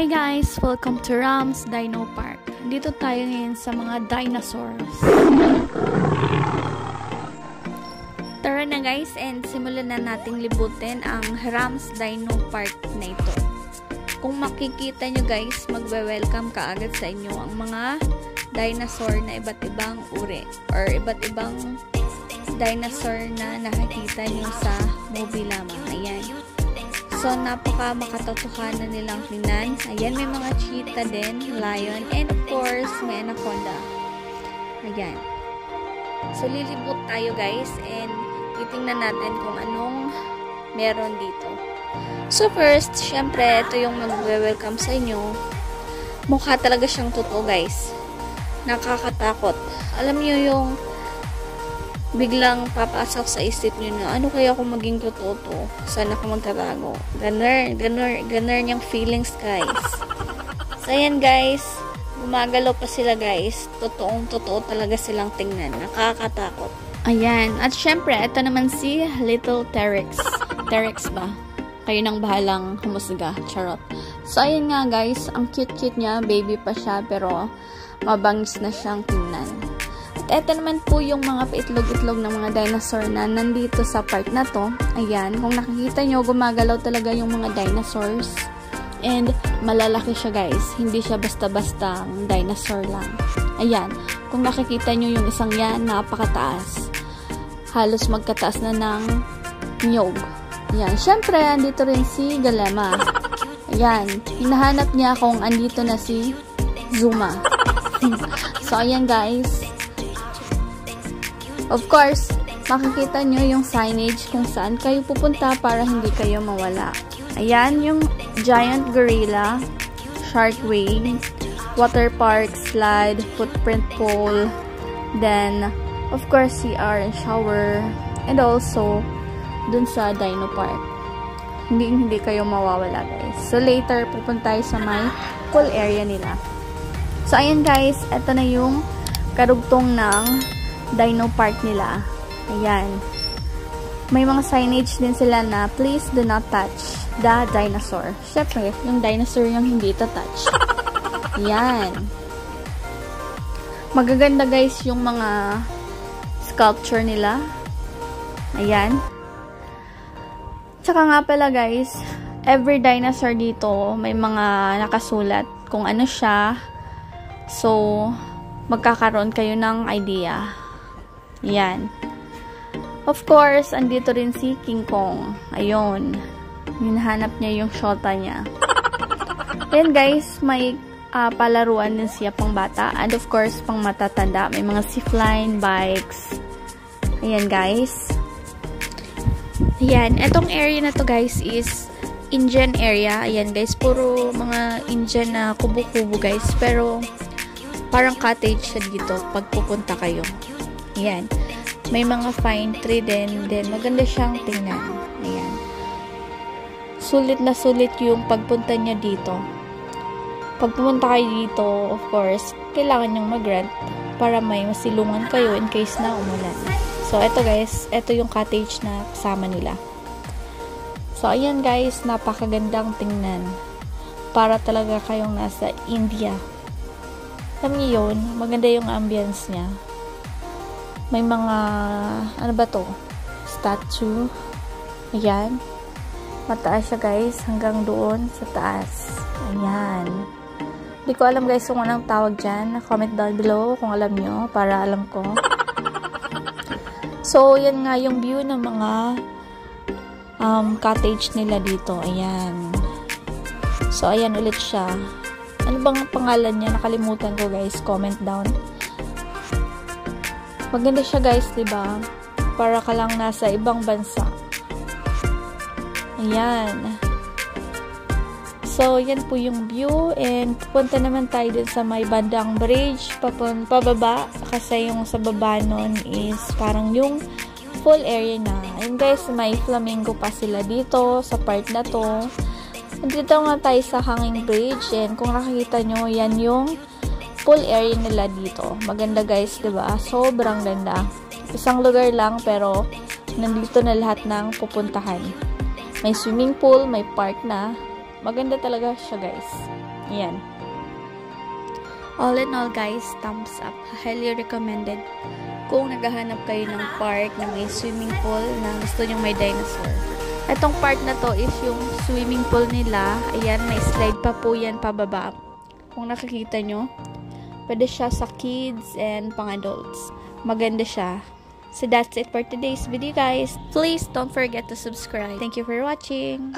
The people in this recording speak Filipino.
Hey guys! Welcome to Rams Dino Park. Dito tayo ngayon sa mga dinosaurs. Tara na guys, and simulan na nating libutin ang Rams Dino Park na ito. Kung makikita nyo guys, magwe-welcome ka agad sa inyo ang mga dinosaur na iba't ibang uri or iba't ibang dinosaur na nakikita nyo sa movie lamang. Ayan. So, napaka makatotohanan nilang tingnan. Ayan, may mga cheetah din, lion, and of course, may anaconda. Ayan. So, lilibot tayo guys, and titingnan natin kung anong meron dito. So, first, syempre, ito yung mag-welcome sa inyo. Mukha talaga siyang totoo guys. Nakakatakot. Alam niyo yung biglang papasok sa isip nyo na ano kaya kung maging totoo to? Saan ako magtatago? Ganun yung feelings guys. So ayan guys, gumagalaw pa sila guys. Totoo talaga silang tingnan. Nakakatakot. Ayan. At syempre, ito naman si Little T-Rex. T-Rex ba? Kayo nang bahalang humusga. Charot. So ayan nga guys, ang cute-cute niya. Baby pa siya pero mabangis na siyang tingnan. Ito naman po yung mga paitlog-itlog ng mga dinosaur na nandito sa park na to. Ayan, kung nakikita nyo, gumagalaw talaga yung mga dinosaurs. And malalaki siya guys. Hindi siya basta-basta dinosaur lang. Ayan, kung nakikita nyo yung isang yan, napakataas. Halos magkataas na ng nyog. Ayan, syempre, andito rin si Galema. Ayan, hinahanap niya kung andito na si Zuma. So, ayan guys. Of course, makikita nyo yung signage kung saan kayo pupunta para hindi kayo mawala. Ayan, yung giant gorilla, shark way, water park, slide, footprint pool, then, of course, CR and shower, and also, dun sa Dino Park. Hindi kayo mawawala, guys. So, later, pupunta tayo sa may pool area nila. So, ayan, guys, eto na yung karugtong ng Dino Park nila. Ayan. May mga signage din sila na please do not touch the dinosaur. Syempre, yung dinosaur yung hindi ita-touch. Ayan. Magaganda guys yung mga sculpture nila. Ayan. Tsaka nga pala guys, every dinosaur dito may mga nakasulat kung ano siya. So, magkakaroon kayo ng idea. Yan. Of course, andito rin si King Kong. Ayun. Hinahanap niya yung shota niya. Then guys, may palaruan din siya pang bata. And of course, pang matatanda. May mga zipline, bikes. Ayan guys. Ayan. Etong area na to guys is Indian area. Ayan guys. Puro mga Indian na kubo-kubo guys. Pero parang cottage siya dito pag pupunta kayo. Ayan. May mga fine tree din. Then, maganda siyang tingnan. Ayan. Sulit na sulit yung pagpunta niya dito. Pag pumunta kayo dito, of course, kailangan niyang mag-rent para may masilungan kayo in case na umulan. So, eto guys. Eto yung cottage na kasama nila. So, ayan guys. Napakagandang tingnan. Para talaga kayong nasa India. Alam niyo yun, maganda yung ambience niya. May mga, ano ba to? Statue. Ayan. Mataas siya guys, hanggang doon sa taas. Ayan. Hindi ko alam guys kung anong tawag dyan. Comment down below kung alam nyo, para alam ko. So, yan nga yung view ng mga cottage nila dito. Ayan. So, ayan ulit siya. Ano bang pangalan niya? Nakalimutan ko guys. Comment down. Maganda siya guys, diba? Para ka lang nasa ibang bansa. Ayan. So, yan po yung view. And pupunta naman tayo din sa may bandang bridge. Pababa. Kasi yung sa baba nun is parang yung full area na. And guys, may flamingo pa sila dito sa part na to. Dito nga tayo sa hanging bridge. And kung nakikita nyo, yan yung full area nila dito. Maganda guys, diba? Sobrang ganda. Isang lugar lang pero nandito na lahat ng pupuntahan. May swimming pool, may park na. Maganda talaga siya guys. Ayan. All in all guys, thumbs up. Highly recommended. Kung naghahanap kayo ng park na may swimming pool na gusto nyong may dinosaur. Itong park na to is yung swimming pool nila. Ayan, may slide pa po yan pababa. Kung nakikita nyo, pwede siya sa kids and pang adults. Maganda siya. So that's it for today's video guys. Please don't forget to subscribe. Thank you for watching.